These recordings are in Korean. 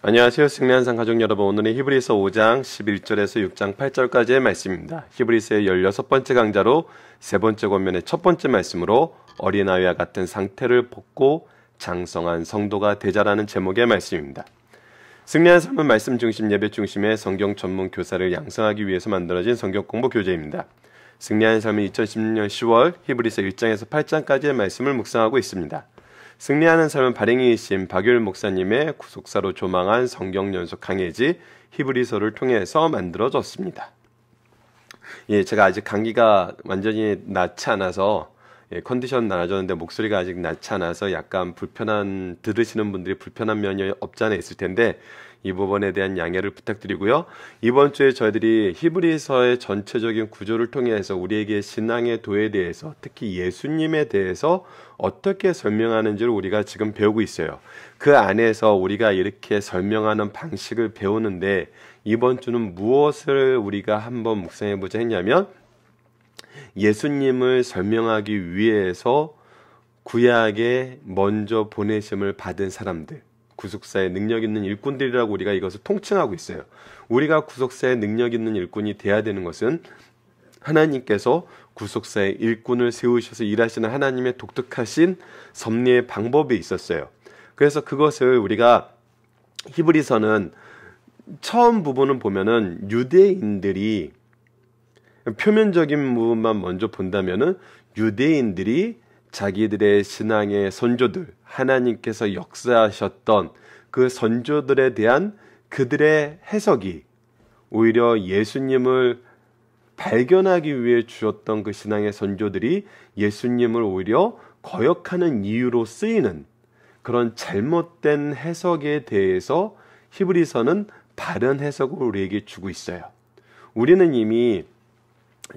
안녕하세요. 승리한상 가족 여러분. 오늘은 히브리서 5장 11절에서 6장 8절까지의 말씀입니다. 히브리서의 16번째 강좌로 세 번째 권면의 첫 번째 말씀으로 어린아이와 같은 상태를 벗고 장성한 성도가 되자라는 제목의 말씀입니다. 승리한 삶은 말씀 중심 예배 중심의 성경 전문 교사를 양성하기 위해서 만들어진 성경 공부 교재입니다. 승리한 삶은 2016년 10월 히브리서 1장에서 8장까지의 말씀을 묵상하고 있습니다. 승리하는 삶은 발행이신 박유일 목사님의 구속사로 조망한 성경 연속 강해지 히브리서를 통해서 만들어졌습니다. 제가 아직 감기가 완전히 낫지 않아서 컨디션 나아졌는데 목소리가 아직 낫지 않아서 약간 들으시는 분들이 불편한 면이 없지 않아 있을 텐데 이 부분에 대한 양해를 부탁드리고요. 이번 주에 저희들이 히브리서의 전체적인 구조를 통해서 우리에게 신앙의 도에 대해서 특히 예수님에 대해서 어떻게 설명하는지를 우리가 지금 배우고 있어요. 그 안에서 우리가 이렇게 설명하는 방식을 배우는데 이번 주는 무엇을 우리가 한번 묵상해 보자 했냐면 예수님을 설명하기 위해서 구약에 먼저 보내심을 받은 사람들, 구속사의 능력 있는 일꾼들이라고 우리가 이것을 통칭하고 있어요. 우리가 구속사의 능력 있는 일꾼이 돼야 되는 것은 하나님께서 구속사의 일꾼을 세우셔서 일하시는 하나님의 독특하신 섭리의 방법이 있었어요. 그래서 그것을 우리가 히브리서는 처음 부분을 보면은 유대인들이 표면적인 부분만 먼저 본다면은 유대인들이 자기들의 신앙의 선조들, 하나님께서 역사하셨던 그 선조들에 대한 그들의 해석이 오히려 예수님을 발견하기 위해 주었던 그 신앙의 선조들이 예수님을 오히려 거역하는 이유로 쓰이는 그런 잘못된 해석에 대해서 히브리서는 바른 해석을 우리에게 주고 있어요. 우리는 이미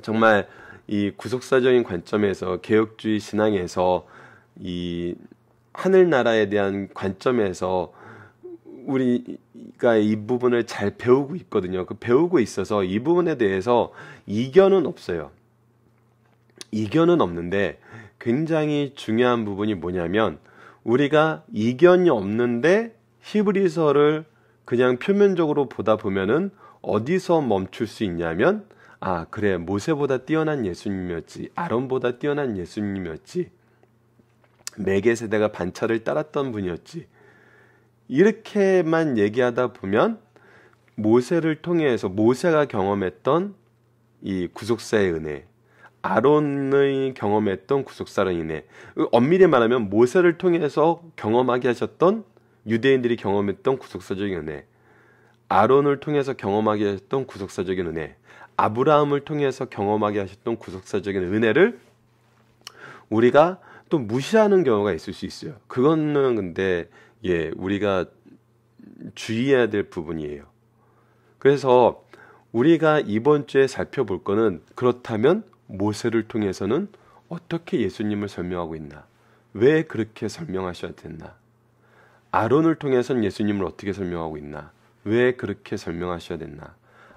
정말 이 구속사적인 관점에서 개혁주의 신앙에서 이 하늘나라에 대한 관점에서 우리가 이 부분을 잘 배우고 있거든요. 그 배우고 있어서 이 부분에 대해서 이견은 없어요. 이견은 없는데 굉장히 중요한 부분이 뭐냐면 우리가 이견이 없는데 히브리서를 그냥 표면적으로 보다 보면은 어디서 멈출 수 있냐면 그래 모세보다 뛰어난 예수님이었지, 아론보다 뛰어난 예수님이었지, 멜기세덱가 반차를 따랐던 분이었지, 이렇게만 얘기하다 보면 모세를 통해서 모세가 경험했던 이 구속사의 은혜, 아론의 경험했던 구속사의 은혜, 엄밀히 말하면 모세를 통해서 경험하게 하셨던 유대인들이 경험했던 구속사적인 은혜, 아론을 통해서 경험하게 하셨던 구속사적인 은혜, 아브라함을 통해서 경험하게 하셨던 구속사적인 은혜를 우리가 또 무시하는 경우가 있을 수 있어요. 그거는 근데 우리가 주의해야 될 부분이에요. 그래서 우리가 이번 주에 살펴볼 거는 그렇다면 모세를 통해서는 어떻게 예수님을 설명하고 있나? 왜 그렇게 설명하셔야 됐나? 아론을 통해서는 예수님을 어떻게 설명하고 있나? 왜 그렇게 설명하셔야 됐나?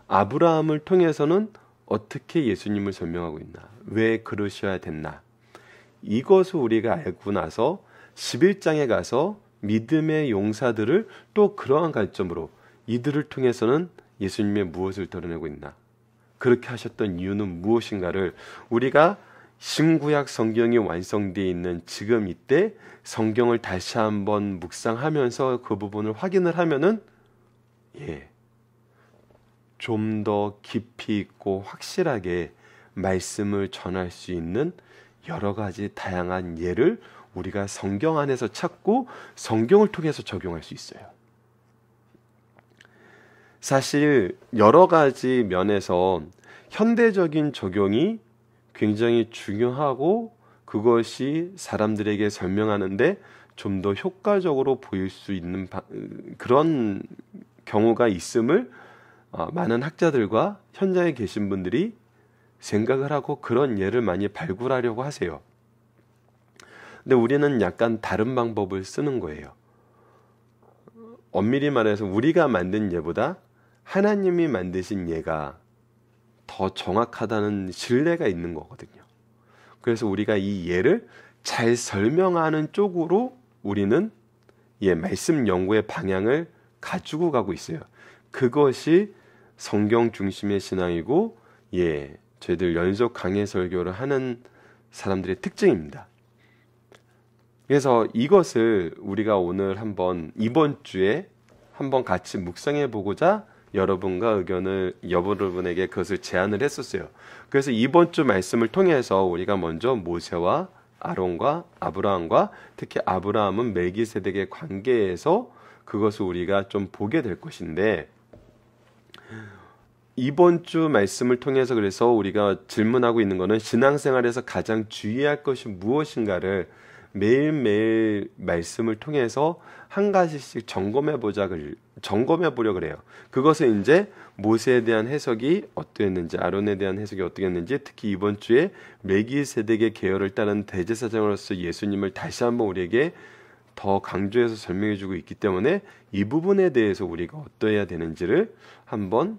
아브라함을 통해서는 어떻게 예수님을 설명하고 있나? 왜 그러셔야 됐나? 이것을 우리가 알고 나서 11장에 가서 믿음의 용사들을 또 그러한 관점으로 이들을 통해서는 예수님의 무엇을 드러내고 있나? 그렇게 하셨던 이유는 무엇인가를 우리가 신구약 성경이 완성되어 있는 지금 이때 성경을 다시 한번 묵상하면서 그 부분을 확인을 하면은 좀 더 깊이 있고 확실하게 말씀을 전할 수 있는 여러 가지 다양한 예를 우리가 성경 안에서 찾고 성경을 통해서 적용할 수 있어요. 사실 여러 가지 면에서 현대적인 적용이 굉장히 중요하고 그것이 사람들에게 설명하는데 좀 더 효과적으로 보일 수 있는 그런 경우가 있음을 많은 학자들과 현장에 계신 분들이 생각을 하고 그런 예를 많이 발굴하려고 하세요. 근데 우리는 약간 다른 방법을 쓰는 거예요. 엄밀히 말해서 우리가 만든 예보다 하나님이 만드신 예가 더 정확하다는 신뢰가 있는 거거든요. 그래서 우리가 이 예를 잘 설명하는 쪽으로 우리는 말씀 연구의 방향을 가지고 가고 있어요. 그것이 성경 중심의 신앙이고, 저희들 연속 강해 설교를 하는 사람들의 특징입니다. 그래서 이것을 우리가 오늘 이번 주에 한번 같이 묵상해 보고자 여러분에게 그것을 제안을 했었어요. 그래서 이번 주 말씀을 통해서 우리가 먼저 모세와 아론과 아브라함과 특히 아브라함은 멜기세덱의 관계에서 그것을 우리가 좀 보게 될 것인데, 이번 주 말씀을 통해서 그래서 우리가 질문하고 있는 것은 신앙생활에서 가장 주의할 것이 무엇인가를 매일매일 말씀을 통해서 한 가지씩 점검해 보려고 그래요. 그것은 이제 모세에 대한 해석이 어떠했는지, 아론에 대한 해석이 어떠했는지, 특히 이번 주에 멜기세덱의 계열을 따른 대제사장으로서 예수님을 다시 한번 우리에게 더 강조해서 설명해 주고 있기 때문에 이 부분에 대해서 우리가 어떠해야 되는지를 한번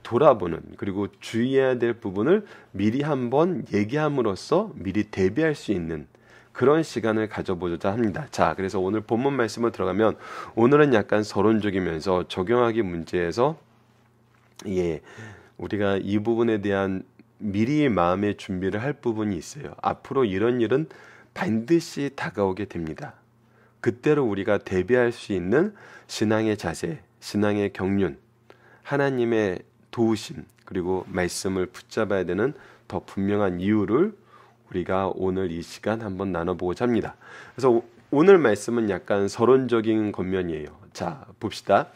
돌아보는, 그리고 주의해야 될 부분을 미리 한번 얘기함으로써 미리 대비할 수 있는 그런 시간을 가져보자 합니다. 자, 그래서 오늘 본문 말씀을 들어가면 오늘은 약간 서론적이면서 적용하기 문제에서 우리가 이 부분에 대한 미리 마음의 준비를 할 부분이 있어요. 앞으로 이런 일은 반드시 다가오게 됩니다. 그때로 우리가 대비할 수 있는 신앙의 자세, 신앙의 경륜, 하나님의 도우심, 그리고 말씀을 붙잡아야 되는 더 분명한 이유를 우리가 오늘 이 시간 한번 나눠보고자 합니다. 그래서 오늘 말씀은 약간 서론적인 겉면이에요. 자, 봅시다.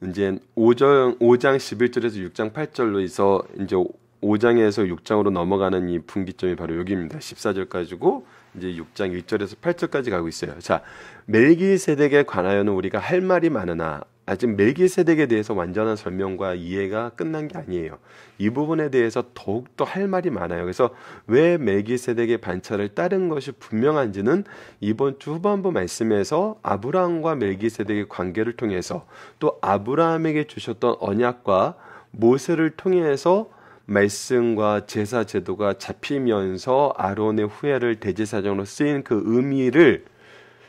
이제 5장 11절에서 6장 8절로 이제 5장에서 6장으로 넘어가는 이 분기점이 바로 여기입니다. 14절까지고 이제 6장 1절에서 8절까지 가고 있어요. 자, 멜기세덱에 관하여는 우리가 할 말이 많으나 아직 멜기세덱에 대해서 완전한 설명과 이해가 끝난 게 아니에요. 이 부분에 대해서 더욱더 할 말이 많아요. 그래서 왜 멜기세덱의 반차를 따른 것이 분명한지는 이번 주 후반부 말씀에서 아브라함과 멜기세덱의 관계를 통해서, 또 아브라함에게 주셨던 언약과 모세를 통해서 말씀과 제사 제도가 잡히면서 아론의 후예를 대제사장으로 쓰인 그 의미를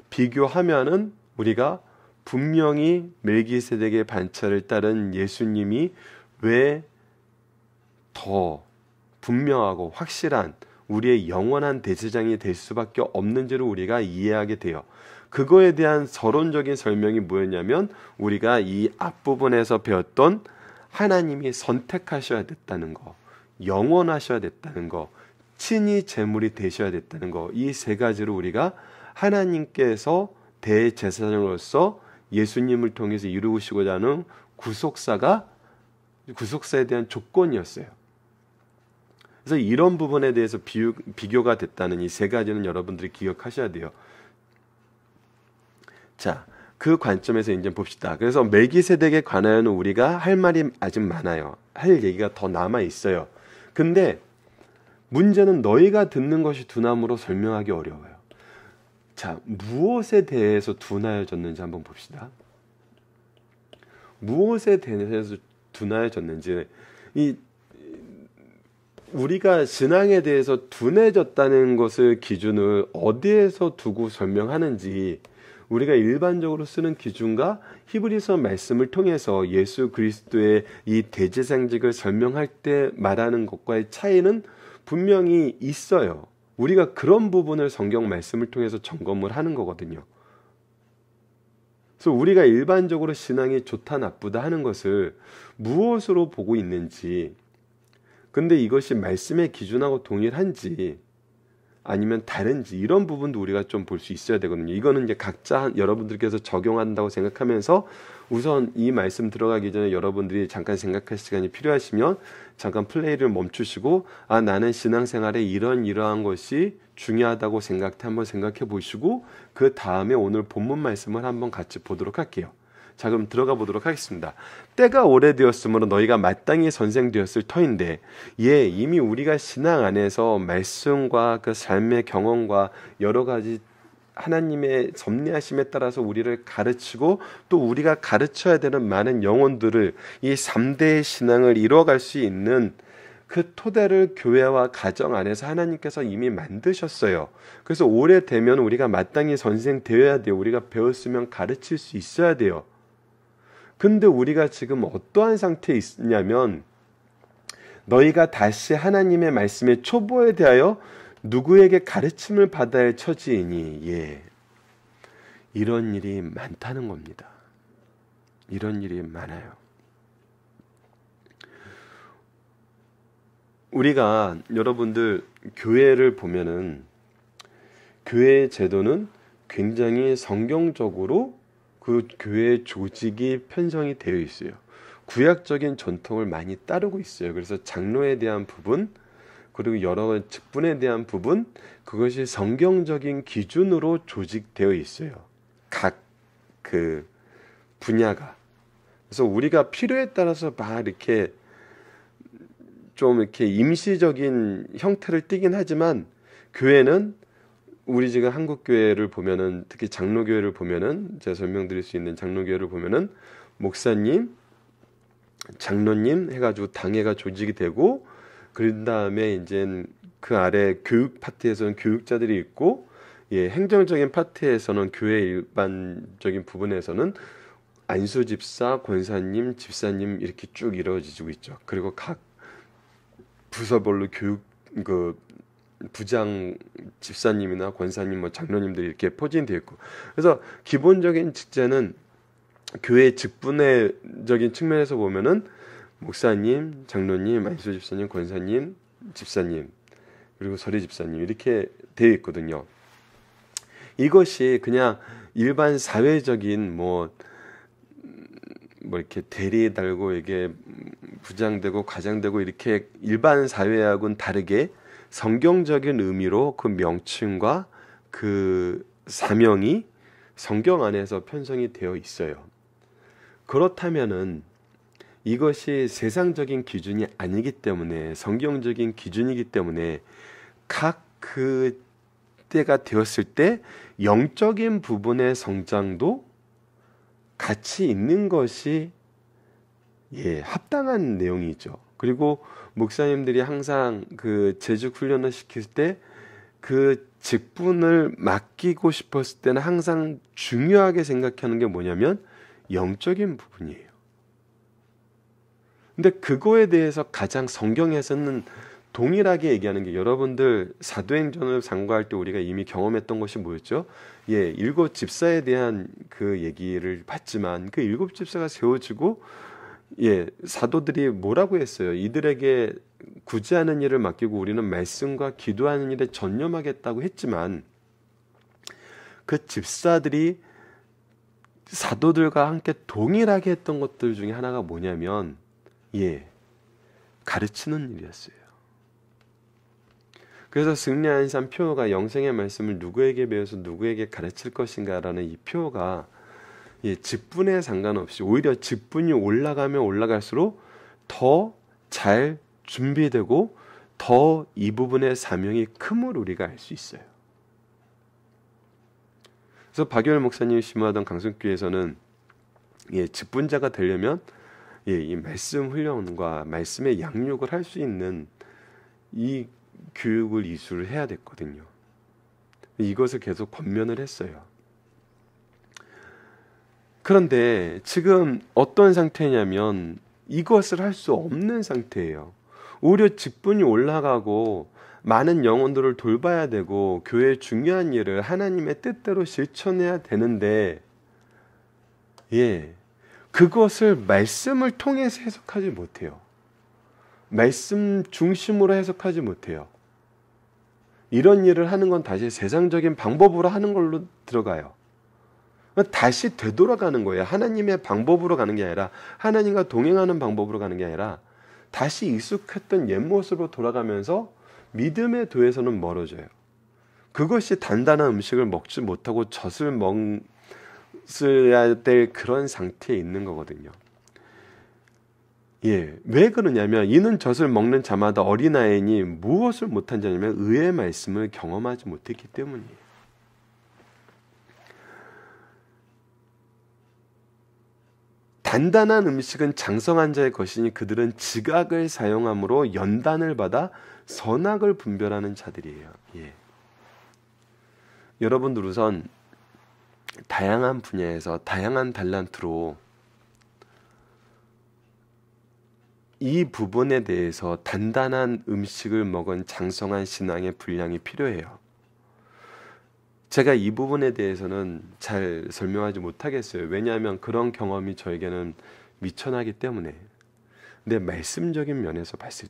비교하면은 우리가 분명히 멜기세덱의 반차를 따른 예수님이 왜 더 분명하고 확실한 우리의 영원한 대제사장이 될 수밖에 없는지를 우리가 이해하게 돼요. 그거에 대한 서론적인 설명이 뭐였냐면, 우리가 이 앞부분에서 배웠던 하나님이 선택하셔야 됐다는 거, 영원하셔야 됐다는 거, 친히 제물이 되셔야 됐다는 거, 이 세 가지로 우리가 하나님께서 대제사장으로서 예수님을 통해서 이루시고자 하는 구속사에 대한 조건이었어요. 그래서 이런 부분에 대해서 비교가 됐다는 이 세 가지는 여러분들이 기억하셔야 돼요. 자, 그 관점에서 이제 봅시다. 그래서 멜기세덱에 관하여는 우리가 할 말이 아직 많아요. 할 얘기가 더 남아 있어요. 근데 문제는 너희가 듣는 것이 둔함으로 설명하기 어려워요. 자, 무엇에 대해서 둔하여졌는지 한번 봅시다. 무엇에 대해서 둔하여졌는지, 우리가 신앙에 대해서 둔해졌다는 것을 기준을 어디에서 두고 설명하는지, 우리가 일반적으로 쓰는 기준과 히브리서 말씀을 통해서 예수 그리스도의 이 대제사장직을 설명할 때 말하는 것과의 차이는 분명히 있어요. 우리가 그런 부분을 성경 말씀을 통해서 점검을 하는 거거든요. 그래서 우리가 일반적으로 신앙이 좋다 나쁘다 하는 것을 무엇으로 보고 있는지, 근데 이것이 말씀의 기준하고 동일한지 아니면 다른지, 이런 부분도 우리가 좀 볼 수 있어야 되거든요. 이거는 이제 각자 여러분들께서 적용한다고 생각하면서 우선 이 말씀 들어가기 전에 여러분들이 잠깐 생각할 시간이 필요하시면 잠깐 플레이를 멈추시고, 나는 신앙생활에 이러한 것이 중요하다고 한번 생각해 보시고, 그 다음에 오늘 본문 말씀을 한번 같이 보도록 할게요. 자, 그럼 들어가 보도록 하겠습니다. 때가 오래되었으므로 너희가 마땅히 선생되었을 터인데, 이미 우리가 신앙 안에서 말씀과 그 삶의 경험과 여러 가지 하나님의 섭리하심에 따라서 우리를 가르치고, 또 우리가 가르쳐야 되는 많은 영혼들을, 이 3대의 신앙을 이루어갈 수 있는 그 토대를 교회와 가정 안에서 하나님께서 이미 만드셨어요. 그래서 오래되면 우리가 마땅히 선생되어야 돼요. 우리가 배웠으면 가르칠 수 있어야 돼요. 근데 우리가 지금 어떠한 상태에 있냐면 너희가 다시 하나님의 말씀의 초보에 대하여 누구에게 가르침을 받아야 할 처지이니 예. 이런 일이 많다는 겁니다. 이런 일이 많아요. 우리가 여러분들 교회를 보면은 교회의 제도는 굉장히 성경적으로 그 교회 조직이 편성이 되어 있어요. 구약적인 전통을 많이 따르고 있어요. 그래서 장로에 대한 부분 그리고 여러 직분에 대한 부분 그것이 성경적인 기준으로 조직되어 있어요. 각 그 분야가. 그래서 우리가 필요에 따라서 막 이렇게 좀 이렇게 임시적인 형태를 띠긴 하지만 교회는 우리 지금 한국 교회를 보면은 특히 장로교회를 보면은 제가 설명드릴 수 있는 장로교회를 보면은 목사님, 장로님 해가지고 당회가 조직이 되고 그런 다음에 이제 그 아래 교육 파트에서는 교육자들이 있고 예, 행정적인 파트에서는 교회 일반적인 부분에서는 안수 집사, 권사님, 집사님 이렇게 쭉 이루어지고 있죠. 그리고 각 부서별로 교육 그 부장 집사님이나 권사님, 뭐 장로님들이 이렇게 포진되어 있고 그래서 기본적인 직제는 교회 직분의적인 측면에서 보면은 목사님, 장로님, 안수 집사님, 권사님, 집사님 그리고 서리 집사님 이렇게 되어 있거든요. 이것이 그냥 일반 사회적인 뭐 이렇게 대리 달고 이게 부장되고 과장되고 이렇게 일반 사회하고는 다르게 성경적인 의미로 그 명칭과 그 사명이 성경 안에서 편성이 되어 있어요. 그렇다면은 이것이 세상적인 기준이 아니기 때문에 성경적인 기준이기 때문에 각 그 때가 되었을 때 영적인 부분의 성장도 같이 있는 것이 예, 합당한 내용이죠. 그리고 목사님들이 항상 그 재직 훈련을 시킬 때 그 직분을 맡기고 싶었을 때는 항상 중요하게 생각하는 게 뭐냐면 영적인 부분이에요. 근데 그거에 대해서 가장 성경에서는 동일하게 얘기하는 게 여러분들 사도행전을 상고할 때 우리가 이미 경험했던 것이 뭐였죠? 예, 7 집사에 대한 그 얘기를 봤지만 그 7 집사가 세워지고 예, 사도들이 뭐라고 했어요? 이들에게 구제하는 일을 맡기고 우리는 말씀과 기도하는 일에 전념하겠다고 했지만 그 집사들이 사도들과 함께 동일하게 했던 것들 중에 하나가 뭐냐면 예, 가르치는 일이었어요. 그래서 승리한산 표어가 영생의 말씀을 누구에게 배워서 누구에게 가르칠 것인가라는 이 표어가 예, 직분에 상관없이 오히려 직분이 올라가면 올라갈수록 더 잘 준비되고 더 이 부분의 사명이 큼을 우리가 알 수 있어요. 그래서 박열 목사님이 심호하던 강성교회에서는 예, 직분자가 되려면 예, 이 말씀 훈련과 말씀의 양육을 할 수 있는 이 교육을 이수를 해야 됐거든요. 이것을 계속 권면을 했어요. 그런데 지금 어떤 상태냐면 이것을 할 수 없는 상태예요. 오히려 직분이 올라가고 많은 영혼들을 돌봐야 되고 교회의 중요한 일을 하나님의 뜻대로 실천해야 되는데 예, 그것을 말씀을 통해서 해석하지 못해요. 말씀 중심으로 해석하지 못해요. 이런 일을 하는 건 다시 세상적인 방법으로 하는 걸로 들어가요. 다시 되돌아가는 거예요. 하나님의 방법으로 가는 게 아니라 하나님과 동행하는 방법으로 가는 게 아니라 다시 익숙했던 옛 모습으로 돌아가면서 믿음의 도에서는 멀어져요. 그것이 단단한 음식을 먹지 못하고 젖을 먹어야 될 그런 상태에 있는 거거든요. 예, 왜 그러냐면 이는 젖을 먹는 자마다 어린아이니 무엇을 못한 자냐면 의의 말씀을 경험하지 못했기 때문이에요. 단단한 음식은 장성한 자의 것이니 그들은 지각을 사용함으로 연단을 받아 선악을 분별하는 자들이에요. 예. 여러분들 우선 다양한 분야에서 다양한 달란트로 이 부분에 대해서 단단한 음식을 먹은 장성한 신앙의 분량이 필요해요. 제가 이 부분에 대해서는 잘 설명하지 못하겠어요. 왜냐하면 그런 경험이 저에게는 미천하기 때문에. 근데 말씀적인 면에서 봤을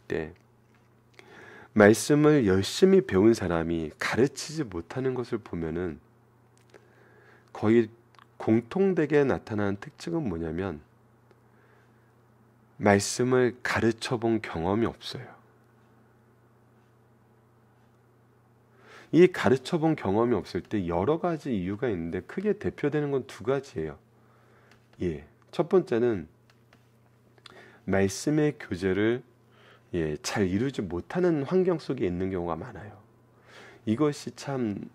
때 말씀을 열심히 배운 사람이 가르치지 못하는 것을 보면은 거의 공통되게 나타나는 특징은 뭐냐면 말씀을 가르쳐 본 경험이 없어요. 이 가르쳐 본 경험이 없을 때 여러 가지 이유가 있는데 크게 대표되는 건 두 가지예요. 예. 첫 번째는 말씀의 교제를 잘 이루지 못하는 환경 속에 있는 경우가 많아요. 이것이 참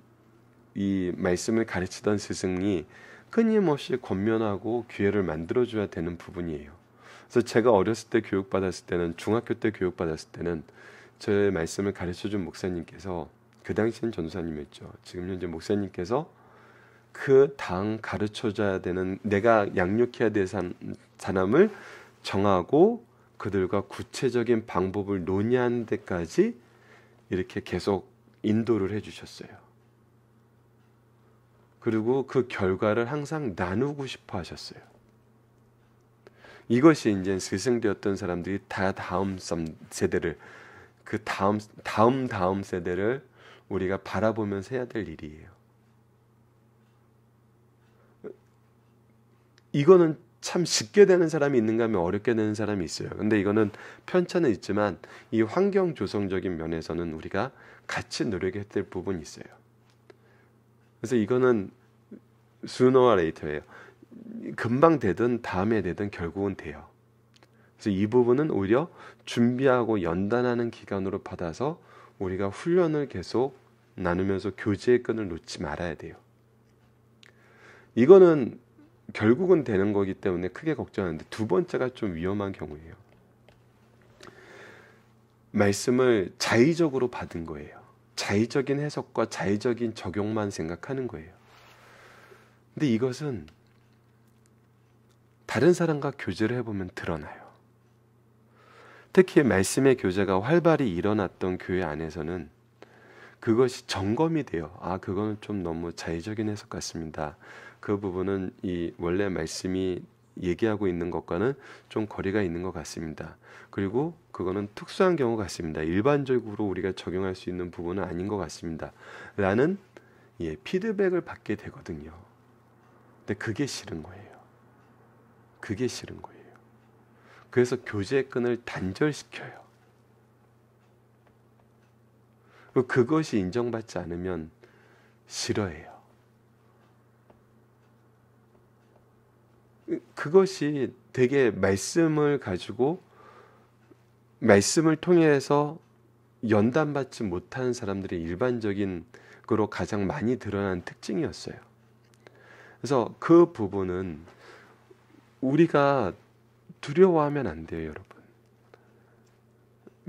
이 말씀을 가르치던 스승이 끊임없이 권면하고 기회를 만들어줘야 되는 부분이에요. 그래서 제가 어렸을 때 교육받았을 때는, 중학교 때 교육받았을 때는 제 말씀을 가르쳐준 목사님께서, 그 당시엔 전도사님이었죠. 지금 현재 목사님께서 그 다음 가르쳐줘야 되는, 내가 양육해야 될 사람을 정하고 그들과 구체적인 방법을 논의하는 데까지 이렇게 계속 인도를 해주셨어요. 그리고 그 결과를 항상 나누고 싶어 하셨어요. 이것이 이제 스승되었던 사람들이 다 다음 세대를, 그 다음 세대를 우리가 바라보면서 해야 될 일이에요. 이거는 참 쉽게 되는 사람이 있는가 하면 어렵게 되는 사람이 있어요. 근데 이거는 편차는 있지만 이 환경 조성적인 면에서는 우리가 같이 노력해야 될 부분이 있어요. 그래서 이거는 sooner or later예요. 금방 되든 다음에 되든 결국은 돼요. 그래서 이 부분은 오히려 준비하고 연단하는 기간으로 받아서 우리가 훈련을 계속 나누면서 교제의 끈을 놓지 말아야 돼요. 이거는 결국은 되는 거기 때문에 크게 걱정하는데, 두 번째가 좀 위험한 경우예요. 말씀을 자의적으로 받은 거예요. 자의적인 해석과 자의적인 적용만 생각하는 거예요. 근데 이것은 다른 사람과 교제를 해보면 드러나요. 특히 말씀의 교제가 활발히 일어났던 교회 안에서는 그것이 점검이 돼요. 아, 그거는 좀 너무 자의적인 해석 같습니다. 그 부분은 이 원래 말씀이 얘기하고 있는 것과는 좀 거리가 있는 것 같습니다. 그리고 그거는 특수한 경우 같습니다. 일반적으로 우리가 적용할 수 있는 부분은 아닌 것 같습니다. 라는 피드백을 받게 되거든요. 근데 그게 싫은 거예요. 그게 싫은 거예요. 그래서 교제의 끈을 단절시켜요. 그것이 인정받지 않으면 싫어해요. 그것이 되게 말씀을 가지고 말씀을 통해서 연단받지 못하는 사람들의 일반적인 거로 가장 많이 드러난 특징이었어요. 그래서 그 부분은 우리가 두려워하면 안 돼요, 여러분.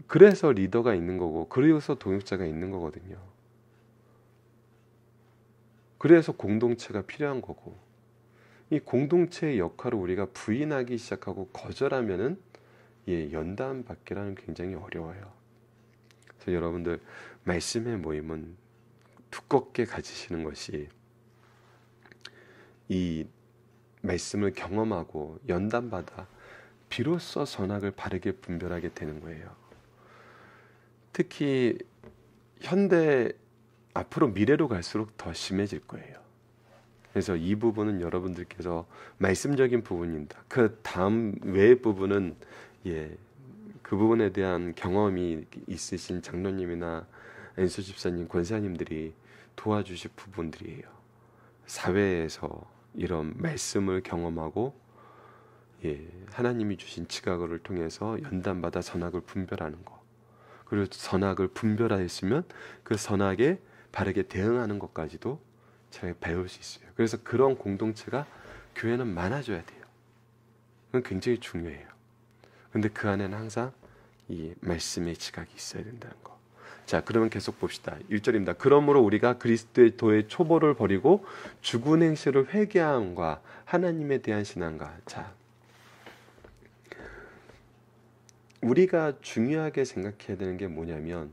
그래서 리더가 있는 거고, 그래서 동역자가 있는 거거든요. 그래서 공동체가 필요한 거고, 이 공동체의 역할을 우리가 부인하기 시작하고 거절하면은 연단 받기라는 굉장히 어려워요. 그래서 여러분들 말씀의 모임은 두껍게 가지시는 것이 이 말씀을 경험하고 연단받아 비로소 선악을 바르게 분별하게 되는 거예요. 특히 현대 앞으로 미래로 갈수록 더 심해질 거예요. 그래서 이 부분은 여러분들께서 말씀적인 부분입니다. 그 다음 외의 부분은 그 부분에 대한 경험이 있으신 장로님이나 엔수 집사님, 권사님들이 도와주실 부분들이에요. 사회에서 이런 말씀을 경험하고 하나님이 주신 지각을 통해서 연단받아 선악을 분별하는 것, 그리고 선악을 분별하였으면 그 선악에 바르게 대응하는 것까지도 잘 배울 수 있어요. 그래서 그런 공동체가 교회는 많아져야 돼요. 그건 굉장히 중요해요. 근데 그 안에는 항상 이 말씀의 지각이 있어야 된다는 거. 자, 그러면 계속 봅시다. 1절입니다. 그러므로 우리가 그리스도의 도의 초보를 버리고 죽은 행실을 회개함과 하나님에 대한 신앙과. 자, 우리가 중요하게 생각해야 되는 게 뭐냐면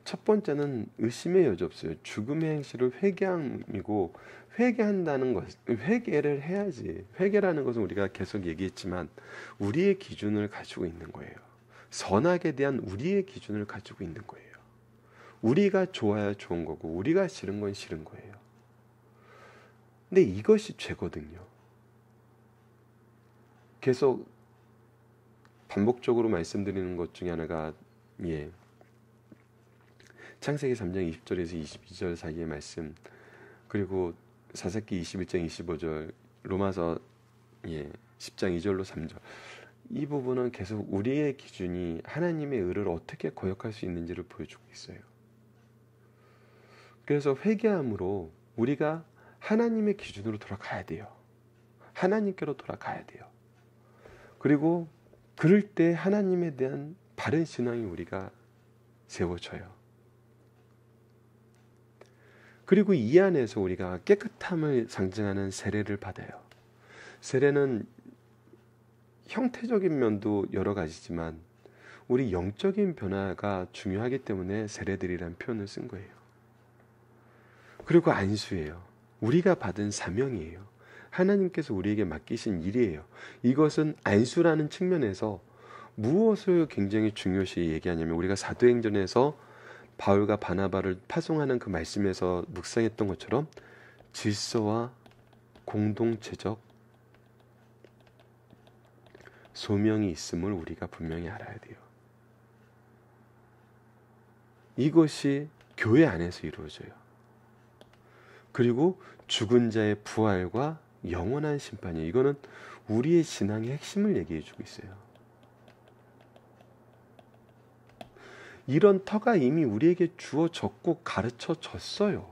첫 번째는 의심의 여지 없어요. 죽음의 행실을 회개함이고, 회개한다는 것, 회개를 해야지. 회개라는 것은 우리가 계속 얘기했지만 우리의 기준을 가지고 있는 거예요. 선악에 대한 우리의 기준을 가지고 있는 거예요. 우리가 좋아야 좋은 거고 우리가 싫은 건 싫은 거예요. 근데 이것이 죄거든요. 계속 반복적으로 말씀드리는 것 중에 하나가 창세기 3장 20절에서 22절 사이의 말씀, 그리고 사사기 21장 25절, 로마서 10장 2절로 3절, 이 부분은 계속 우리의 기준이 하나님의 의를 어떻게 거역할 수 있는지를 보여주고 있어요. 그래서 회개함으로 우리가 하나님의 기준으로 돌아가야 돼요. 하나님께로 돌아가야 돼요. 그리고 그럴 때 하나님에 대한 바른 신앙이 우리가 세워져요. 그리고 이 안에서 우리가 깨끗함을 상징하는 세례를 받아요. 세례는 형태적인 면도 여러 가지지만 우리 영적인 변화가 중요하기 때문에 세례들이라는 표현을 쓴 거예요. 그리고 안수예요. 우리가 받은 사명이에요. 하나님께서 우리에게 맡기신 일이에요. 이것은 안수라는 측면에서 무엇을 굉장히 중요시 얘기하냐면, 우리가 사도행전에서 바울과 바나바를 파송하는 그 말씀에서 묵상했던 것처럼 질서와 공동체적 소명이 있음을 우리가 분명히 알아야 돼요. 이것이 교회 안에서 이루어져요. 그리고 죽은 자의 부활과 영원한 심판이에요. 이거는 우리의 신앙의 핵심을 얘기해 주고 있어요. 이런 터가 이미 우리에게 주어졌고 가르쳐 졌어요.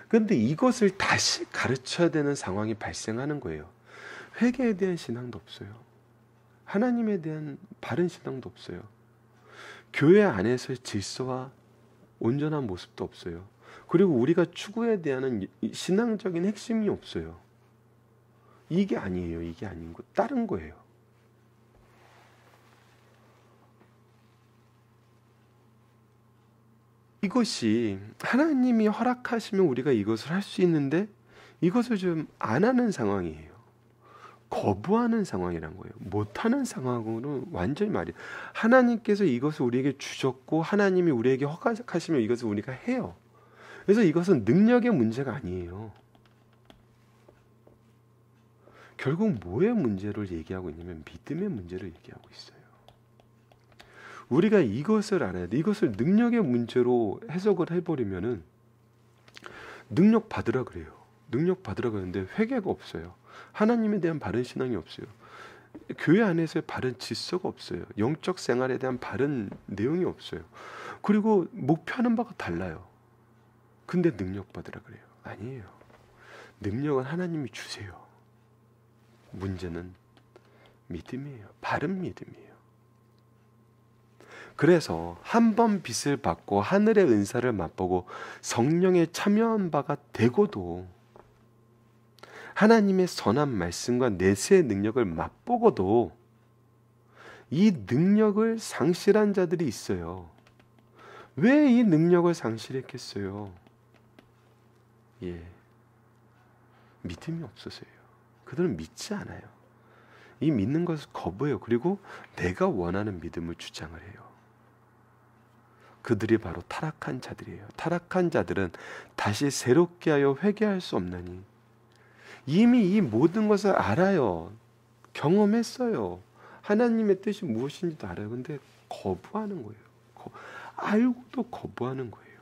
그런데 이것을 다시 가르쳐야 되는 상황이 발생하는 거예요. 회개에 대한 신앙도 없어요. 하나님에 대한 바른 신앙도 없어요. 교회 안에서의 질서와 온전한 모습도 없어요. 그리고 우리가 추구해야 되는 신앙적인 핵심이 없어요. 이게 아니에요. 이게 아닌 거, 다른 거예요. 이것이 하나님이 허락하시면 우리가 이것을 할 수 있는데 이것을 좀 안 하는 상황이에요. 거부하는 상황이란 거예요. 못하는 상황으로 완전히 말이에요. 하나님께서 이것을 우리에게 주셨고 하나님이 우리에게 허락하시면 이것을 우리가 해요. 그래서 이것은 능력의 문제가 아니에요. 결국 뭐의 문제를 얘기하고 있냐면 믿음의 문제를 얘기하고 있어요. 우리가 이것을 알아야 돼. 이것을 능력의 문제로 해석을 해버리면은 능력 받으라 그래요. 능력 받으라 그러는데 회개가 없어요. 하나님에 대한 바른 신앙이 없어요. 교회 안에서의 바른 질서가 없어요. 영적 생활에 대한 바른 내용이 없어요. 그리고 목표하는 바가 달라요. 근데 능력 받으라 그래요. 아니에요. 능력은 하나님이 주세요. 문제는 믿음이에요. 바른 믿음이에요. 그래서 한 번 빚을 받고 하늘의 은사를 맛보고 성령에 참여한 바가 되고도, 하나님의 선한 말씀과 내세의 능력을 맛보고도 이 능력을 상실한 자들이 있어요. 왜 이 능력을 상실했겠어요? 믿음이 없어서예요. 그들은 믿지 않아요. 이 믿는 것을 거부해요. 그리고 내가 원하는 믿음을 주장을 해요. 그들이 바로 타락한 자들이에요. 타락한 자들은 다시 새롭게 하여 회개할 수 없나니, 이미 이 모든 것을 알아요. 경험했어요. 하나님의 뜻이 무엇인지도 알아요. 근데 거부하는 거예요. 알고도 거부하는 거예요.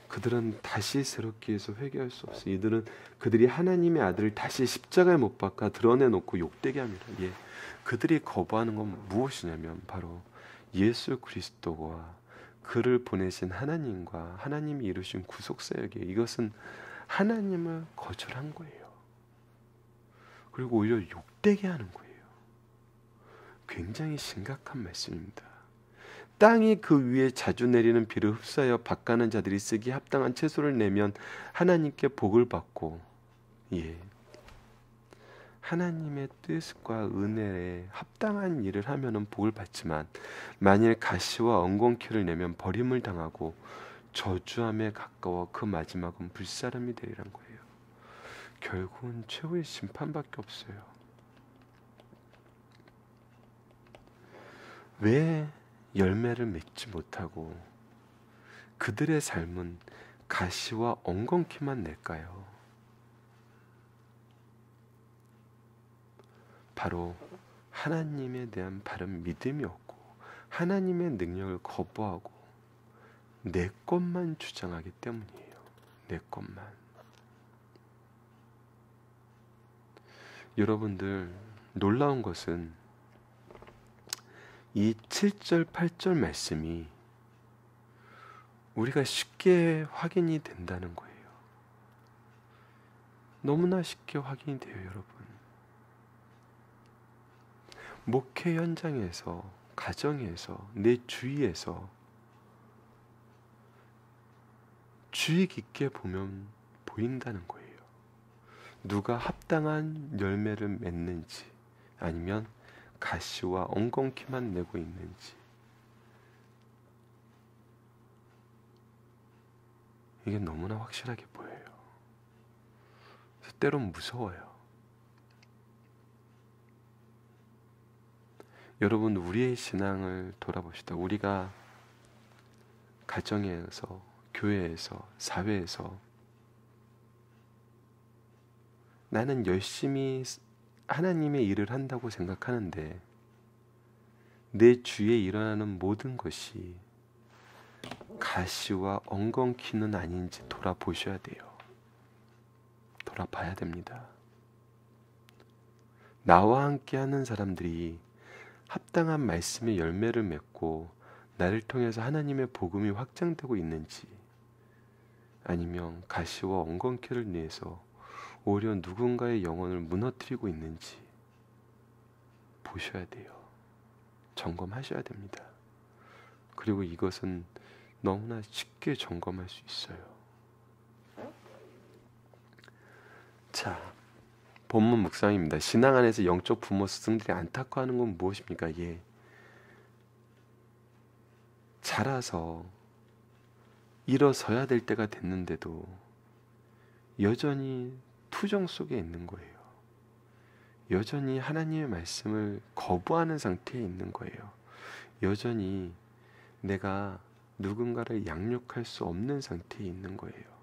그들은 다시 새롭게 해서 회개할 수 없어요. 이들은 그들이 하나님의 아들을 다시 십자가에 못 박아 드러내놓고 욕되게 합니다. 그들이 거부하는 건 무엇이냐면 바로 예수 그리스도와 그를 보내신 하나님과 하나님이 이루신 구속사역이에요. 이것은 하나님을 거절한 거예요. 그리고 오히려 욕되게 하는 거예요. 굉장히 심각한 말씀입니다. 땅이 그 위에 자주 내리는 비를 흡수하여 밭가는 자들이 쓰기 합당한 채소를 내면 하나님께 복을 받고, 하나님의 뜻과 은혜에 합당한 일을 하면은 복을 받지만, 만일 가시와 엉겅퀴를 내면 버림을 당하고 저주함에 가까워 그 마지막은 불사름이 되리란 거예요. 결국은 최후의 심판밖에 없어요. 왜 열매를 맺지 못하고 그들의 삶은 가시와 엉겅퀴만 낼까요? 바로 하나님에 대한 바른 믿음이 없고 하나님의 능력을 거부하고 내 것만 주장하기 때문이에요. 내 것만. 여러분들, 놀라운 것은 이 7절, 8절 말씀이 우리가 쉽게 확인이 된다는 거예요. 너무나 쉽게 확인이 돼요, 여러분. 목회 현장에서, 가정에서, 내 주위에서 주의 깊게 보면 보인다는 거예요. 누가 합당한 열매를 맺는지, 아니면 가시와 엉겅퀴만 내고 있는지. 이게 너무나 확실하게 보여요. 그래서 때론 무서워요. 여러분, 우리의 신앙을 돌아봅시다. 우리가 가정에서, 교회에서, 사회에서 나는 열심히 하나님의 일을 한다고 생각하는데 내 주위에 일어나는 모든 것이 가시와 엉겅퀴는 아닌지 돌아보셔야 돼요. 돌아봐야 됩니다. 나와 함께 하는 사람들이 합당한 말씀의 열매를 맺고 나를 통해서 하나님의 복음이 확장되고 있는지, 아니면 가시와 엉겅퀴를 내서 오히려 누군가의 영혼을 무너뜨리고 있는지 보셔야 돼요. 점검하셔야 됩니다. 그리고 이것은 너무나 쉽게 점검할 수 있어요. 자, 본문 묵상입니다. 신앙 안에서 영적 부모 스승들이 안타까워하는 건 무엇입니까? 자라서 일어서야 될 때가 됐는데도 여전히 투정 속에 있는 거예요. 여전히 하나님의 말씀을 거부하는 상태에 있는 거예요. 여전히 내가 누군가를 양육할 수 없는 상태에 있는 거예요.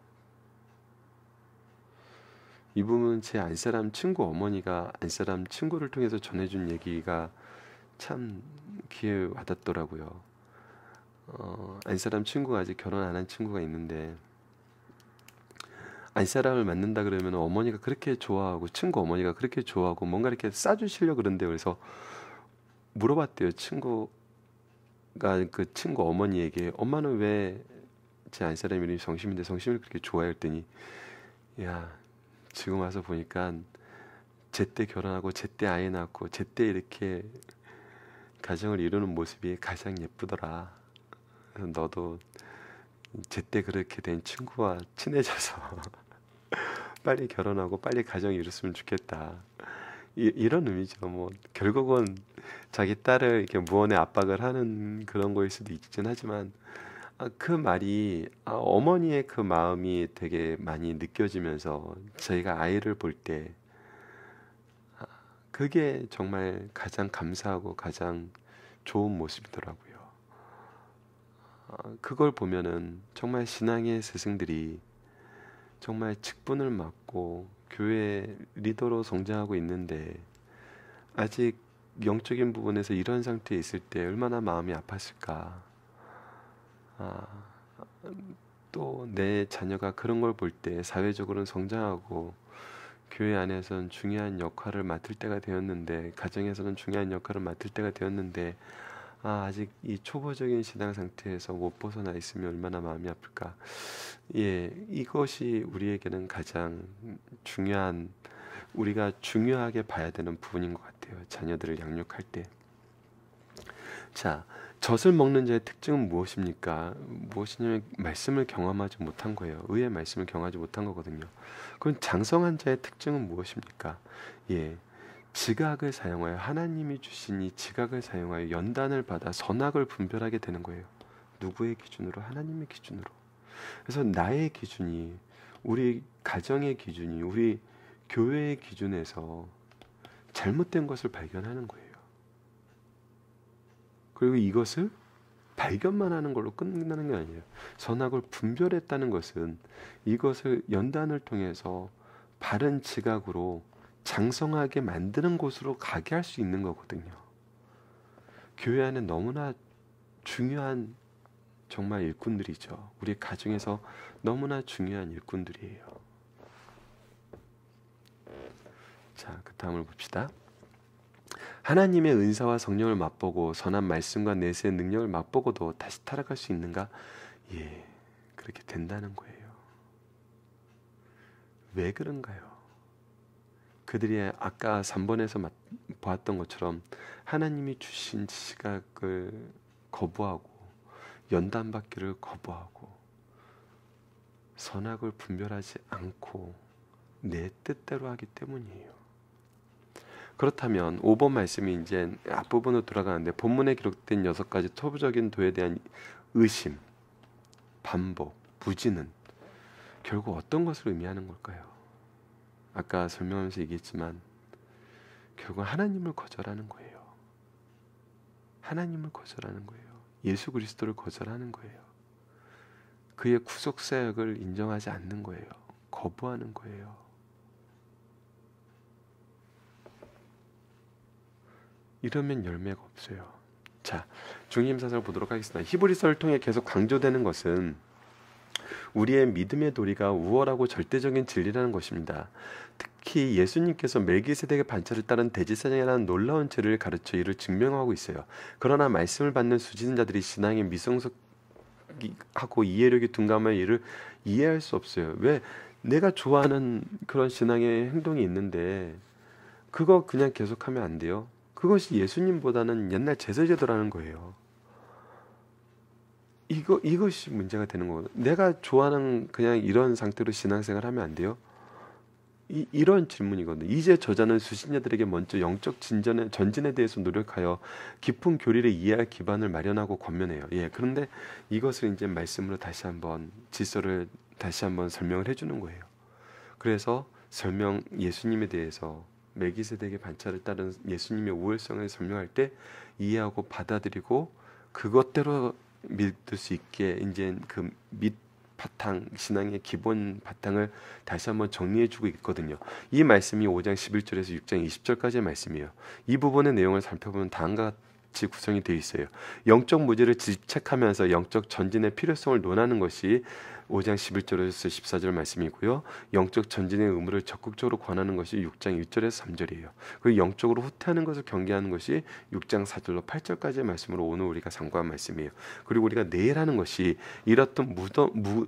이 부분은 제 안사람 친구 어머니가 안사람 친구를 통해서 전해준 얘기가 참 귀에 와닿더라고요. 안사람 친구가 아직 결혼 안 한 친구가 있는데, 안사람을 만난다 그러면 어머니가 그렇게 좋아하고 친구 어머니가 그렇게 좋아하고 뭔가 이렇게 싸주시려고 그런대요. 그래서 물어봤대요. 친구가 그 친구 어머니에게, 엄마는 왜 제 안사람 이름이 성심인데 성심을 그렇게 좋아해? 했더니, 야, 지금 와서 보니까 제때 결혼하고 제때 아이 낳고 제때 이렇게 가정을 이루는 모습이 가장 예쁘더라. 그래서 너도 제때 그렇게 된 친구와 친해져서 빨리 결혼하고 빨리 가정 이뤘으면 좋겠다. 이런 의미죠. 뭐 결국은 자기 딸을 이렇게 무언의 압박을 하는 그런 거일 수도 있긴 하지만, 그 말이 어머니의 그 마음이 되게 많이 느껴지면서 저희가 아이를 볼 때 그게 정말 가장 감사하고 가장 좋은 모습이더라고요. 그걸 보면은 정말 신앙의 스승들이 정말 직분을 맡고 교회 리더로 성장하고 있는데 아직 영적인 부분에서 이런 상태에 있을 때 얼마나 마음이 아팠을까. 또 내 자녀가 그런 걸 볼 때 사회적으로는 성장하고 교회 안에서는 중요한 역할을 맡을 때가 되었는데, 가정에서는 중요한 역할을 맡을 때가 되었는데 아직 이 초보적인 신앙 상태에서 못 벗어나 있으면 얼마나 마음이 아플까. 예, 이것이 우리에게는 가장 중요한, 우리가 중요하게 봐야 되는 부분인 것 같아요. 자녀들을 양육할 때. 자, 젖을 먹는 자의 특징은 무엇입니까? 무엇이냐면 말씀을 경험하지 못한 거예요. 의의 말씀을 경험하지 못한 거거든요. 그럼 장성한 자의 특징은 무엇입니까? 예, 지각을 사용하여, 하나님이 주신 이 지각을 사용하여 연단을 받아 선악을 분별하게 되는 거예요. 누구의 기준으로? 하나님의 기준으로. 그래서 나의 기준이, 우리 가정의 기준이, 우리 교회의 기준에서 잘못된 것을 발견하는 거예요. 그리고 이것을 발견만 하는 걸로 끝나는 게 아니에요. 선악을 분별했다는 것은 이것을 연단을 통해서 바른 지각으로 장성하게 만드는 곳으로 가게 할 수 있는 거거든요. 교회 안에 너무나 중요한 정말 일꾼들이죠. 우리 가정에서 너무나 중요한 일꾼들이에요. 자, 그 다음을 봅시다. 하나님의 은사와 성령을 맛보고 선한 말씀과 내세의 능력을 맛보고도 다시 타락할 수 있는가? 예, 그렇게 된다는 거예요. 왜 그런가요? 그들이 아까 3번에서 보았던 것처럼 하나님이 주신 지각을 거부하고 연단받기를 거부하고 선악을 분별하지 않고 내 뜻대로 하기 때문이에요. 그렇다면 5번 말씀이 이제 앞부분으로 돌아가는데, 본문에 기록된 6가지 초보적인 도에 대한 의심, 반복, 부진은 결국 어떤 것을 의미하는 걸까요? 아까 설명하면서 얘기했지만 결국 하나님을 거절하는 거예요. 하나님을 거절하는 거예요. 예수 그리스도를 거절하는 거예요. 그의 구속사역을 인정하지 않는 거예요. 거부하는 거예요. 이러면 열매가 없어요. 자, 중임사상을 보도록 하겠습니다. 히브리서를 통해 계속 강조되는 것은 우리의 믿음의 도리가 우월하고 절대적인 진리라는 것입니다. 특히 예수님께서 멜기세덱의 반차를 따른 대제사장이라는 놀라운 죄를 가르쳐 이를 증명하고 있어요. 그러나 말씀을 받는 수지자들이 신앙에 미성숙하고 이해력이 둔감한 이를 이해할 수 없어요. 왜? 내가 좋아하는 그런 신앙의 행동이 있는데 그거 그냥 계속하면 안 돼요. 그것이 예수님보다는 옛날 제사제도라는 거예요. 이것이 문제가 되는 거거든요. 내가 좋아하는 그냥 이런 상태로 신앙생활 하면 안 돼요? 이런 질문이거든요. 이제 저자는 수신자들에게 먼저 영적 전진에 대해서 노력하여 깊은 교리를 이해할 기반을 마련하고 권면해요. 예, 그런데 이것을 이제 말씀으로 다시 한번 질서를 다시 한번 설명을 해주는 거예요. 그래서 예수님에 대해서 멜기세덱의 반차를 따른 예수님의 우월성을 설명할 때 이해하고 받아들이고 그것대로 믿을 수 있게 이제 그 바탕, 신앙의 기본 바탕을 다시 한번 정리해주고 있거든요. 이 말씀이 5장 11절에서 6장 20절까지의 말씀이에요. 이 부분의 내용을 살펴보면 다음과 같이 구성이 되어 있어요. 영적 무지를 질책하면서 영적 전진의 필요성을 논하는 것이 5장 11절에서 14절 말씀이고요. 영적 전진의 의무를 적극적으로 권하는 것이 6장 1절에서 3절이에요. 그리고 영적으로 후퇴하는 것을 경계하는 것이 6장 4절로 8절까지의 말씀으로 오늘 우리가 상고한 말씀이에요. 그리고 우리가 내일 하는 것이 이렇던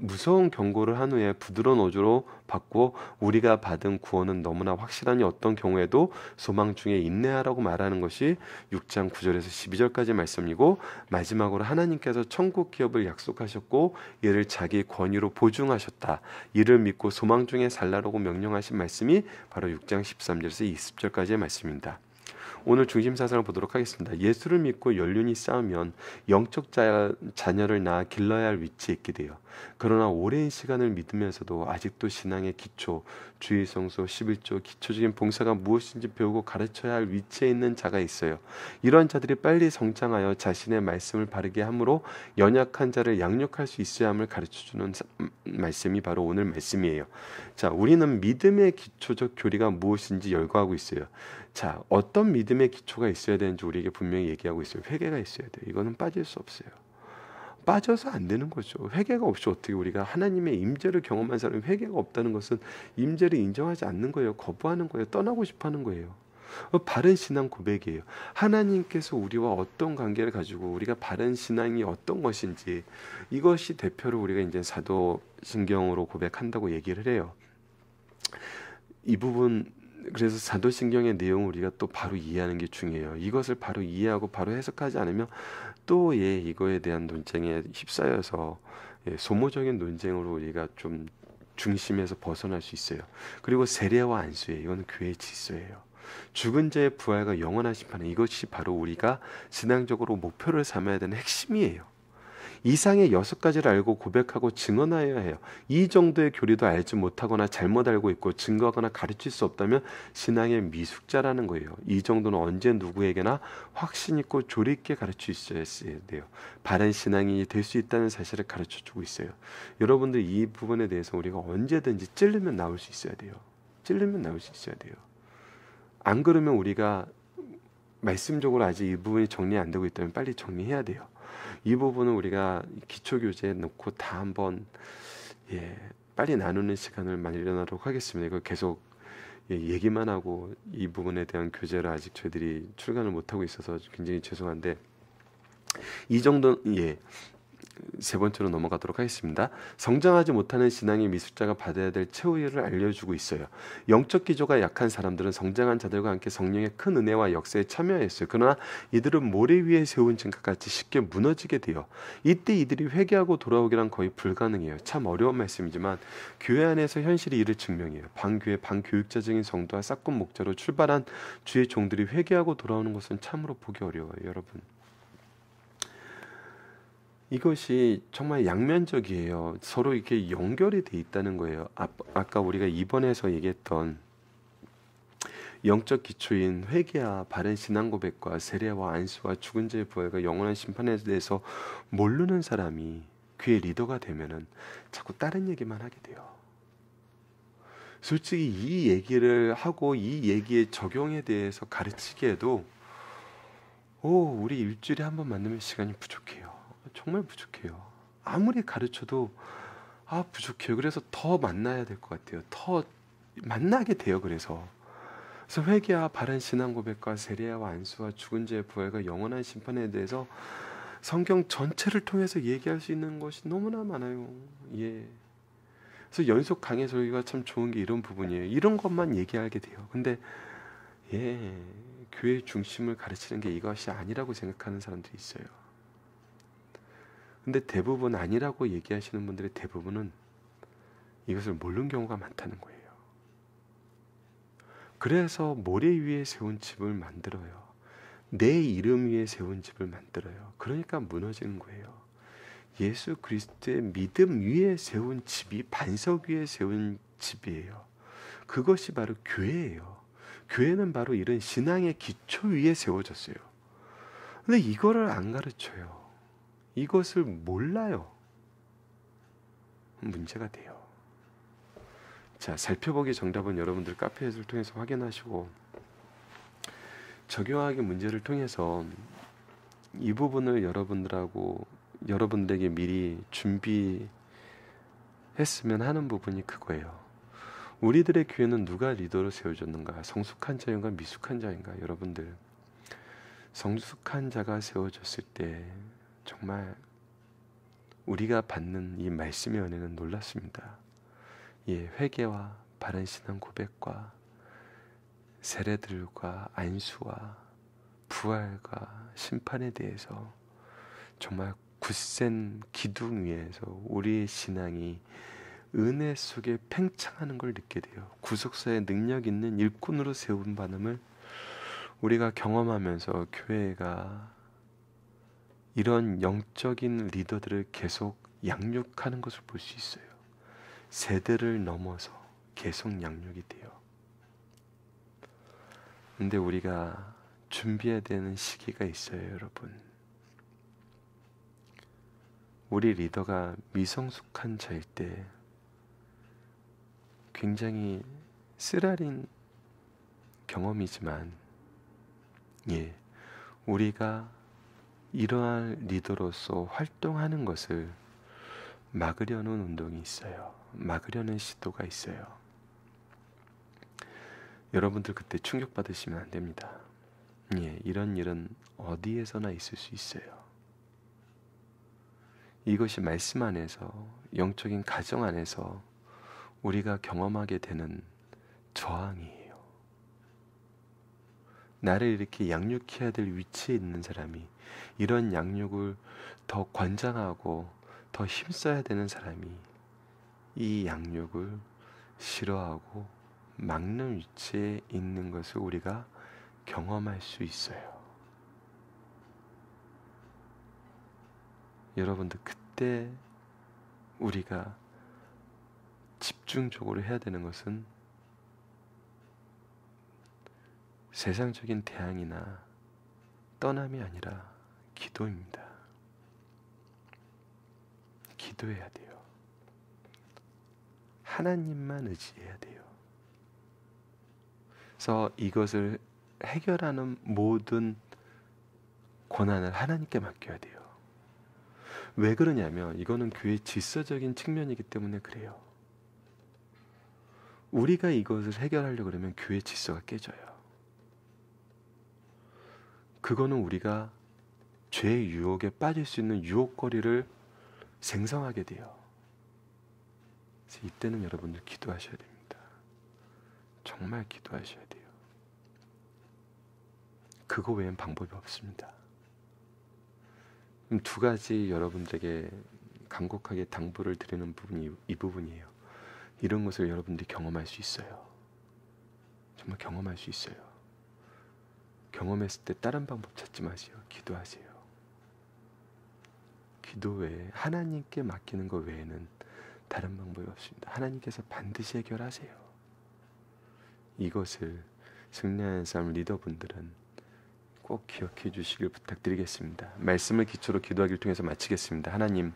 무서운 경고를 한 후에 부드러운 어조로 받고 우리가 받은 구원은 너무나 확실하니 어떤 경우에도 소망 중에 인내하라고 말하는 것이 6장 9절에서 12절까지의 말씀이고, 마지막으로 하나님께서 천국 기업을 약속하셨고 이를 자기 권위로 보증하셨다. 이를 믿고 소망 중에 살라라고 명령하신 말씀이 바로 6장 13절에서 20절까지의 말씀입니다. 오늘 중심사상을 보도록 하겠습니다. 예수를 믿고 연륜이 쌓으면 영적 자녀를 낳아 길러야 할 위치에 있게 돼요. 그러나 오랜 시간을 믿으면서도 아직도 신앙의 기초, 주의 성수, 11조, 기초적인 봉사가 무엇인지 배우고 가르쳐야 할 위치에 있는 자가 있어요. 이런 자들이 빨리 성장하여 자신의 말씀을 바르게 함으로 연약한 자를 양육할 수 있어야 함을 가르쳐주는 말씀이 바로 오늘 말씀이에요. 자, 우리는 믿음의 기초적 교리가 무엇인지 열거하고 있어요. 자, 어떤 믿음의 기초가 있어야 되는지 우리에게 분명히 얘기하고 있어요. 회개가 있어야 돼요. 이거는 빠질 수 없어요. 빠져서 안 되는 거죠. 회개가 없이 어떻게 우리가 하나님의 임재를 경험한 사람이 회개가 없다는 것은 임재를 인정하지 않는 거예요. 거부하는 거예요. 떠나고 싶어 하는 거예요. 바른 신앙 고백이에요. 하나님께서 우리와 어떤 관계를 가지고 우리가 바른 신앙이 어떤 것인지, 이것이 대표로 우리가 이제 사도신경으로 고백한다고 얘기를 해요. 이 부분, 그래서 사도신경의 내용을 우리가 또 바로 이해하는 게 중요해요. 이것을 바로 이해하고 바로 해석하지 않으면 또 이거에 대한 논쟁에 휩싸여서 소모적인 논쟁으로 우리가 좀 중심에서 벗어날 수 있어요. 그리고 세례와 안수예요. 이건 교회의 질서예요. 죽은 자의 부활과 영원한 심판, 이것이 바로 우리가 신앙적으로 목표를 삼아야 되는 핵심이에요. 이상의 6가지를 알고 고백하고 증언하여야 해요. 이 정도의 교리도 알지 못하거나 잘못 알고 있고 증거하거나 가르칠 수 없다면 신앙의 미숙자라는 거예요. 이 정도는 언제 누구에게나 확신 있고 조리 있게 가르칠 수 있어야 돼요. 바른 신앙이 될 수 있다는 사실을 가르쳐주고 있어요. 여러분들, 이 부분에 대해서 우리가 언제든지 찔르면 나올 수 있어야 돼요. 찔르면 나올 수 있어야 돼요. 안 그러면 우리가 말씀적으로 아직 이 부분이 정리 안 되고 있다면 빨리 정리해야 돼요. 이 부분은 우리가 기초교재에 넣고 다 한번 빨리 나누는 시간을 마련하도록 하겠습니다. 이거 계속 얘기만 하고 이 부분에 대한 교재를 아직 저희들이 출간을 못하고 있어서 굉장히 죄송한데, 이 정도 세 번째로 넘어가도록 하겠습니다. 성장하지 못하는 신앙의 미숙자가 받아야 될 최후의를 알려주고 있어요. 영적 기조가 약한 사람들은 성장한 자들과 함께 성령의 큰 은혜와 역사에 참여했어요. 그러나 이들은 모래 위에 세운 증거같이 쉽게 무너지게 돼요. 이때 이들이 회개하고 돌아오기란 거의 불가능해요. 참 어려운 말씀이지만 교회 안에서 현실이 이를 증명해요. 반교회, 반교육자적인 성도와 싹군 목자로 출발한 주의 종들이 회개하고 돌아오는 것은 참으로 보기 어려워요. 여러분, 이것이 정말 양면적이에요. 서로 이렇게 연결이 돼 있다는 거예요. 아까 우리가 이번에서 얘기했던 영적 기초인 회개와 바른 신앙 고백과 세례와 안수와 죽은 자의 부활과 영원한 심판에 대해서 모르는 사람이 교회 리더가 되면은 자꾸 다른 얘기만 하게 돼요. 솔직히 이 얘기를 하고 이 얘기의 적용에 대해서 가르치기에도 우리 일주일에 한 번 만나면 시간이 부족해요. 정말 부족해요. 아무리 가르쳐도 부족해요. 그래서 더 만나야 될 것 같아요. 더 만나게 돼요. 그래서 회개와 바른 신앙 고백과 세례와 안수와 죽은 자의 부활과 영원한 심판에 대해서 성경 전체를 통해서 얘기할 수 있는 것이 너무나 많아요. 그래서 연속 강의 설교가 참 좋은 게 이런 부분이에요. 이런 것만 얘기하게 돼요. 근데 교회 중심을 가르치는 게 이것이 아니라고 생각하는 사람들이 있어요. 근데 대부분 아니라고 얘기하시는 분들의 대부분은 이것을 모르는 경우가 많다는 거예요. 그래서 모래 위에 세운 집을 만들어요. 내 이름 위에 세운 집을 만들어요. 그러니까 무너지는 거예요. 예수 그리스도의 믿음 위에 세운 집이 반석 위에 세운 집이에요. 그것이 바로 교회예요. 교회는 바로 이런 신앙의 기초 위에 세워졌어요. 근데 이거를 안 가르쳐요. 이것을 몰라요. 문제가 돼요. 자, 살펴보기 정답은 여러분들 카페에서 통해서 확인하시고 적용하기 문제를 통해서 이 부분을 여러분들에게 미리 준비했으면 하는 부분이 그거예요. 우리들의 교회는 누가 리더로 세워졌는가? 성숙한 자인가 미숙한 자인가? 여러분들, 성숙한 자가 세워졌을 때 정말 우리가 받는 이 말씀의 은혜는 놀랍습니다. 회개와 바른 신앙 고백과 세례들과 안수와 부활과 심판에 대해서 정말 굳센 기둥 위에서 우리의 신앙이 은혜 속에 팽창하는 걸 느끼게 돼요. 구속사의 능력 있는 일꾼으로 세운 반음을 우리가 경험하면서 교회가 이런 영적인 리더들을 계속 양육하는 것을 볼 수 있어요. 세대를 넘어서 계속 양육이 돼요. 근데 우리가 준비해야 되는 시기가 있어요, 여러분. 우리 리더가 미성숙한 자일 때 굉장히 쓰라린 경험이지만 우리가 이러한 리더로서 활동하는 것을 막으려는 운동이 있어요. 막으려는 시도가 있어요. 여러분들 그때 충격받으시면 안 됩니다. 예, 이런 일은 어디에서나 있을 수 있어요. 이것이 말씀 안에서, 영적인 가정 안에서 우리가 경험하게 되는 저항이에요. 나를 이렇게 양육해야 될 위치에 있는 사람이 이런 양육을 더 관장하고 더 힘써야 되는 사람이 이 양육을 싫어하고 막는 위치에 있는 것을 우리가 경험할 수 있어요. 여러분들, 그때 우리가 집중적으로 해야 되는 것은 세상적인 대항이나 떠남이 아니라 기도입니다. 기도해야 돼요. 하나님만 의지해야 돼요. 그래서 이것을 해결하는 모든 권한을 하나님께 맡겨야 돼요. 왜 그러냐면 이거는 교회의 질서적인 측면이기 때문에 그래요. 우리가 이것을 해결하려고 그러면 교회의 질서가 깨져요. 그거는 우리가 죄의 유혹에 빠질 수 있는 유혹거리를 생성하게 돼요. 그래서 이때는 여러분들 기도하셔야 됩니다. 정말 기도하셔야 돼요. 그거 외엔 방법이 없습니다. 그럼 두 가지 여러분들에게 간곡하게 당부를 드리는 부분이 이 부분이에요. 이런 것을 여러분들이 경험할 수 있어요. 정말 경험할 수 있어요. 경험했을 때 다른 방법 찾지 마세요. 기도하세요. 기도 외에 하나님께 맡기는 것 외에는 다른 방법이 없습니다. 하나님께서 반드시 해결하세요. 이것을 승리하는 삶 리더분들은 꼭 기억해 주시길 부탁드리겠습니다. 말씀을 기초로 기도하기를 통해서 마치겠습니다. 하나님,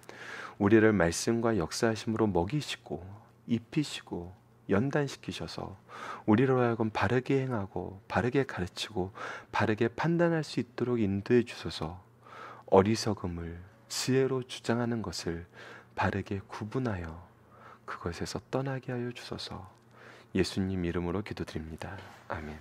우리를 말씀과 역사하심으로 먹이시고 입히시고 연단시키셔서 우리로 하여금 바르게 행하고 바르게 가르치고 바르게 판단할 수 있도록 인도해 주소서. 어리석음을 지혜로 주장하는 것을 바르게 구분하여 그것에서 떠나게 하여 주소서. 예수님 이름으로 기도드립니다. 아멘.